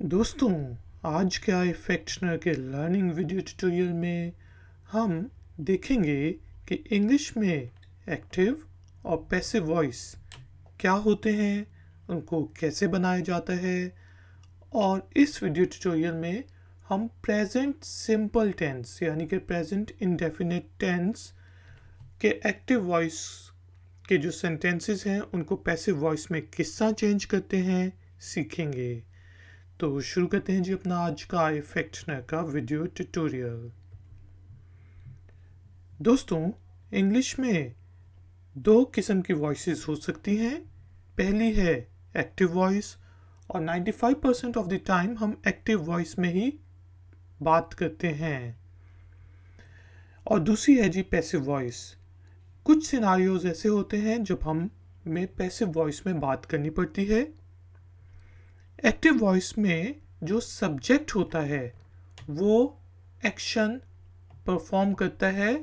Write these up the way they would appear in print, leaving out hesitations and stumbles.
दोस्तों, आज के iFactioner के लर्निंग वीडियो ट्यूटोरियल में हम देखेंगे कि इंग्लिश में एक्टिव और पैसिव वॉइस क्या होते हैं, उनको कैसे बनाया जाता है। और इस वीडियो ट्यूटोरियल में हम प्रेजेंट सिंपल टेंस यानी कि प्रेजेंट इंडेफिनिट टेंस के एक्टिव वॉइस के जो सेंटेंसेस हैं उनको पैसिव वॉइस में किस तरह चेंज करते हैं सीखेंगे। तो शुरू करते हैं जी अपना आज का iFactioner का वीडियो ट्यूटोरियल। दोस्तों, इंग्लिश में दो किस्म की वॉइसेस हो सकती हैं। पहली है एक्टिव वॉइस और 95% ऑफ द टाइम हम एक्टिव वॉइस में ही बात करते हैं। और दूसरी है जी पैसिव वॉइस। कुछ सिनारियोज ऐसे होते हैं जब हमें पैसिव वॉइस में बात करनी पड़ती है। एक्टिव वॉइस में जो सब्जेक्ट होता है वो एक्शन परफॉर्म करता है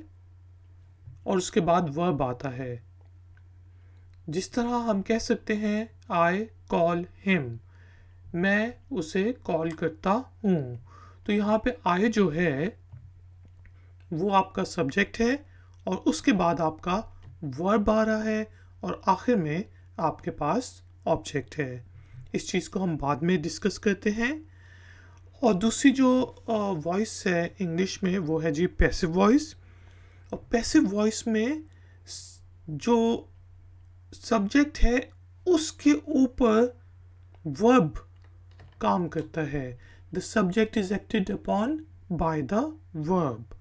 और उसके बाद वर्ब आता है। जिस तरह हम कह सकते हैं आई कॉल हिम, मैं उसे कॉल करता हूँ। तो यहाँ पे आई जो है वो आपका सब्जेक्ट है और उसके बाद आपका वर्ब आ रहा है और आखिर में आपके पास ऑब्जेक्ट है। इस चीज़ को हम बाद में डिस्कस करते हैं। और दूसरी जो वॉइस है इंग्लिश में वो है जी पैसिव वॉइस। और पैसिव वॉइस में जो सब्जेक्ट है उसके ऊपर वर्ब काम करता है। The subject is acted upon by the verb.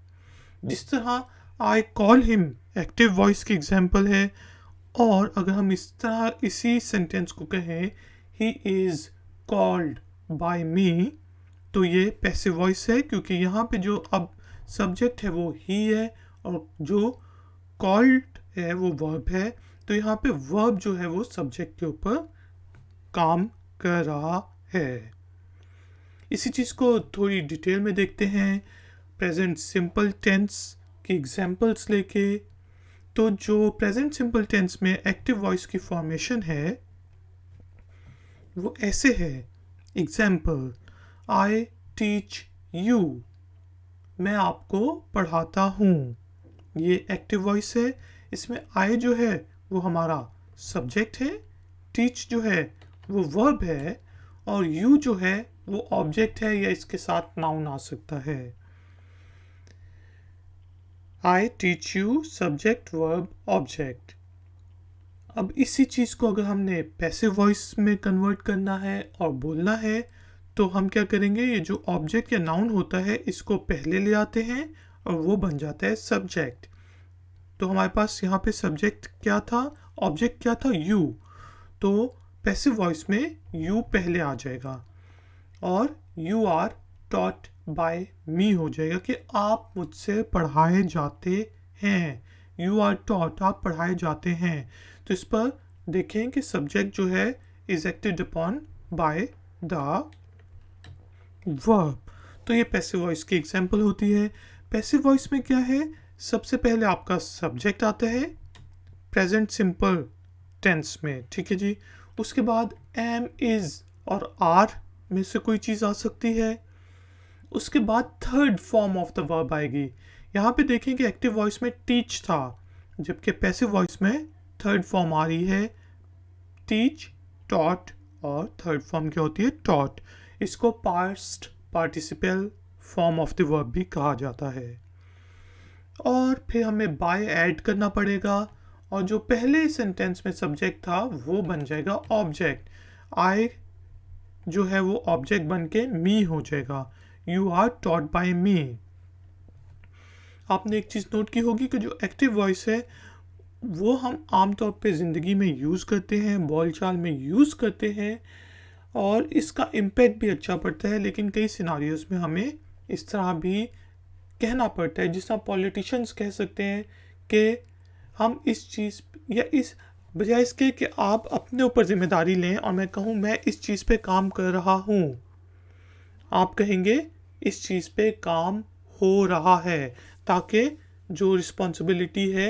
जिस तरह I call him active voice की एग्जाम्पल है। और अगर हम इस तरह इसी सेंटेंस को कहें ही इज कॉल्ड बाय मी, तो ये पैसिव वॉइस है क्योंकि यहाँ पे जो अब सब्जेक्ट है वो ही है और जो कॉल्ड है वो वर्ब है। तो यहाँ पे वर्ब जो है वो सब्जेक्ट के ऊपर काम कर रहा है। इसी चीज़ को थोड़ी डिटेल में देखते हैं प्रेजेंट सिंपल टेंस की एग्जांपल्स लेके। तो जो प्रेजेंट सिंपल टेंस में एक्टिव वॉइस की फॉर्मेशन है वो ऐसे है। एग्जाम्पल, आई टीच यू, मैं आपको पढ़ाता हूँ। ये एक्टिव वॉइस है। इसमें आई जो है वो हमारा सब्जेक्ट है, टीच जो है वो वर्ब है और यू जो है वो ऑब्जेक्ट है या इसके साथ नाउन आ सकता है। I teach you subject verb object. अब इसी चीज़ को अगर हमने पैसिव वॉइस में कन्वर्ट करना है और बोलना है तो हम क्या करेंगे, ये जो ऑब्जेक्ट या नाउन होता है इसको पहले ले आते हैं और वो बन जाता है सब्जेक्ट। तो हमारे पास यहाँ पे सब्जेक्ट क्या था, ऑब्जेक्ट क्या था, यू। तो पैसिव वॉइस में यू पहले आ जाएगा और यू आर टॉट बाय मी हो जाएगा कि आप मुझसे पढ़ाए जाते हैं। यू आर टॉट, आप पढ़ाए जाते हैं। तो इस पर देखें कि सब्जेक्ट जो है is acted upon by the verb. तो ये पैसिव वॉइस की एग्जांपल होती है। पैसिव वॉइस में क्या है, सबसे पहले आपका सब्जेक्ट आता है प्रेजेंट सिंपल टेंस में, ठीक है जी। उसके बाद एम, इज और आर में से कोई चीज़ आ सकती है। उसके बाद third form of the verb आएगी। यहाँ पे देखें कि एक्टिव वॉइस में टीच था जबकि पैसिव वॉइस में थर्ड फॉर्म आ रही है टीच, टॉट और थर्ड फॉर्म क्या होती है टॉट। इसको past participle form of the verb भी कहा जाता है। और फिर हमें बाय ऐड करना पड़ेगा और जो पहले सेंटेंस में सब्जेक्ट था वो बन जाएगा ऑब्जेक्ट। आई जो है वो ऑब्जेक्ट बन के मी हो जाएगा। यू आर टॉट बाय मी। आपने एक चीज़ नोट की होगी कि जो एक्टिव वॉइस है वो हम आमतौर पे ज़िंदगी में यूज़ करते हैं, बोलचाल में यूज़ करते हैं और इसका इम्पैक्ट भी अच्छा पड़ता है। लेकिन कई सिनारियोज में हमें इस तरह भी कहना पड़ता है, जिस तरह पॉलिटिशियंस कह सकते हैं कि हम इस चीज़ या इस बजाय इसके कि आप अपने ऊपर जिम्मेदारी लें और मैं कहूँ मैं इस चीज़ पे काम कर रहा हूँ, आप कहेंगे इस चीज़ पे काम हो रहा है, ताकि जो रिस्पॉन्सिबिलिटी है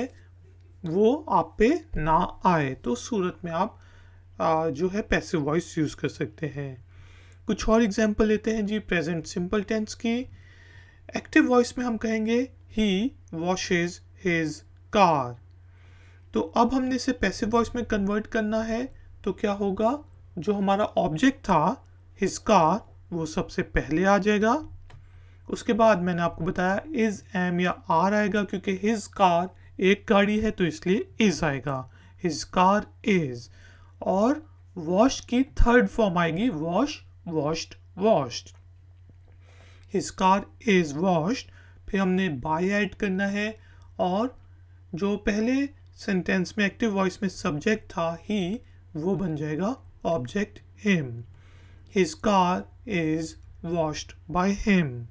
वो आप पे ना आए। तो सूरत में आप जो है पैसिव वॉइस यूज़ कर सकते हैं। कुछ और एग्जाम्पल लेते हैं जी प्रेजेंट सिंपल टेंस की। एक्टिव वॉइस में हम कहेंगे ही वॉशेज हिज कार। तो अब हमने इसे पैसिव वॉइस में कन्वर्ट करना है, तो क्या होगा, जो हमारा ऑब्जेक्ट था हिज कार वो सबसे पहले आ जाएगा। उसके बाद मैंने आपको बताया इज एम या आर आएगा, क्योंकि हिज कार एक गाड़ी है तो इसलिए इज आएगा, हिज कार इज। और वॉश की थर्ड फॉर्म आएगी wash, washed, washed. His car is washed, फिर हमने बाय ऐड करना है, और जो पहले सेंटेंस में एक्टिव वॉइस में सब्जेक्ट था ही, वो बन जाएगा object him. His car is washed by him.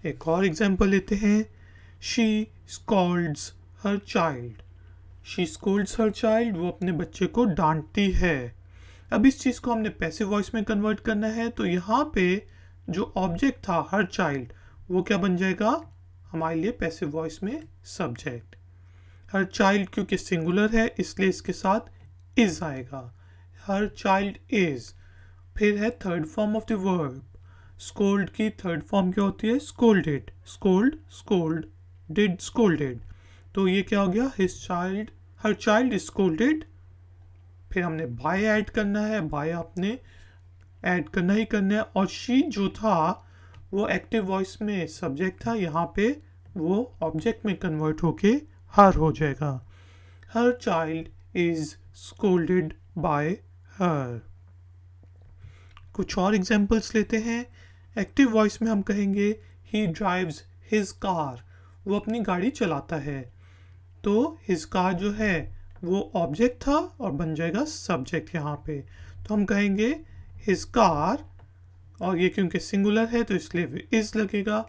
एक और एग्जाम्पल लेते हैं। She scolds her child. She scolds her child, वो अपने बच्चे को डांटती है। अब इस चीज़ को हमने पैसिव वॉइस में कन्वर्ट करना है, तो यहाँ पे जो ऑब्जेक्ट था हर चाइल्ड वो क्या बन जाएगा हमारे लिए पैसिव वॉइस में सब्जेक्ट। हर चाइल्ड क्योंकि सिंगुलर है इसलिए इसके साथ इज आएगा, हर चाइल्ड इज। फिर है third form of the verb. Scold की थर्ड फॉर्म क्या होती है, scolded. Scold, scold, did, scolded. तो ये क्या हो गया, his child, her child is scolded. फिर हमने बाय ऐड करना है, बाय आपने ऐड करना ही करना है। और शी जो था वो एक्टिव वॉइस में सब्जेक्ट था, यहाँ पे वो ऑब्जेक्ट में कन्वर्ट होके हर हो जाएगा। हर चाइल्ड इज स्कोल्डेड बाय हर। कुछ और एग्जाम्पल्स लेते हैं। एक्टिव वॉइस में हम कहेंगे ही ड्राइव्स हिज कार, वो अपनी गाड़ी चलाता है। तो हिज कार जो है वो ऑब्जेक्ट था और बन जाएगा सब्जेक्ट यहाँ पे। तो हम कहेंगे हिज कार, और ये क्योंकि सिंगुलर है तो इसलिए इज लगेगा।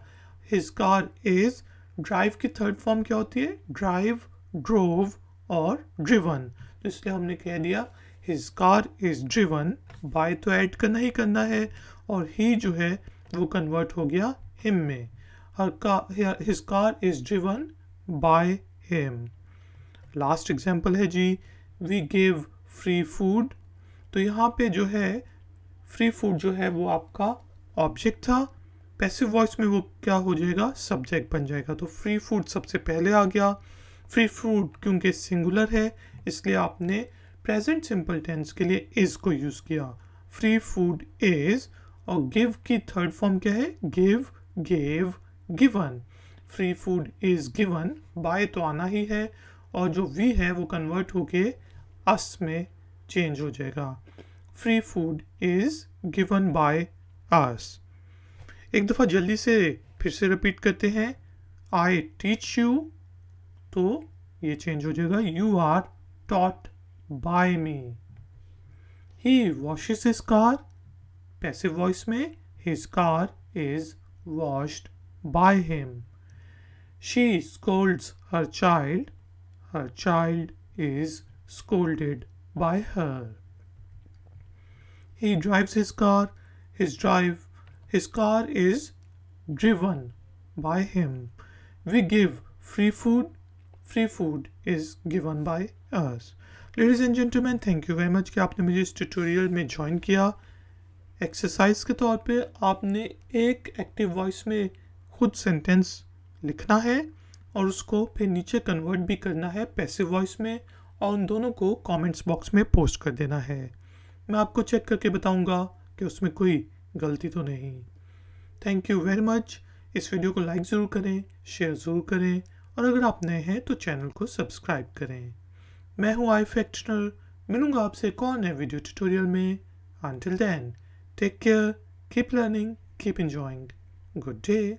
His car is. ड्राइव की थर्ड फॉर्म क्या होती है, ड्राइव, ड्रोव और ड्रिवन। तो इसलिए हमने कह दिया his car is driven by, तो ऐड करना ही करना है, और ही जो है वो कन्वर्ट हो गया हिम में। His car is driven by him. Last example है जी वी गिव फ्री फूड। तो यहाँ पे जो है फ्री फूड जो है वो आपका ऑब्जेक्ट था, पैसिव वॉइस में वो क्या हो जाएगा, सब्जेक्ट बन जाएगा। तो फ्री फूड सबसे पहले आ गया। फ्री फूड क्योंकि सिंगुलर है इसलिए आपने प्रेजेंट सिंपल टेंस के लिए इज को यूज किया, फ्री फूड इज। और गिव की थर्ड फॉर्म क्या है, give, gave, given. Free food is given, by तो आना ही है, और जो वी है वो कन्वर्ट होके अस में चेंज हो जाएगा। Free food is given by us. एक दफ़ा जल्दी से फिर से रिपीट करते हैं। आई टीच यू, तो ये चेंज हो जाएगा you are taught by me. He washes his car, passive voice में his car is washed by him. She scolds her child is scolded by her. He drives his car, his car is driven by him. We give free food is given by us. Ladies and gentlemen, thank you very much कि आपने मुझे इस tutorial में join किया। Exercise के तौर पे आपने एक एक्टिव वॉइस में खुद सेंटेंस लिखना है और उसको फिर नीचे कन्वर्ट भी करना है पैसिव वॉइस में, और उन दोनों को कमेंट्स बॉक्स में पोस्ट कर देना है। मैं आपको चेक करके बताऊंगा कि उसमें कोई गलती तो नहीं। Thank you very much. इस वीडियो को लाइक ज़रूर करें, शेयर ज़रूर करें, और अगर आप नए हैं तो चैनल को सब्सक्राइब करें। मैं हूँ आई फैक्शनल, मिलूंगा आपसे एक और नए वीडियो ट्यूटोरियल में। Until then, take care, keep learning, keep enjoying. Good day.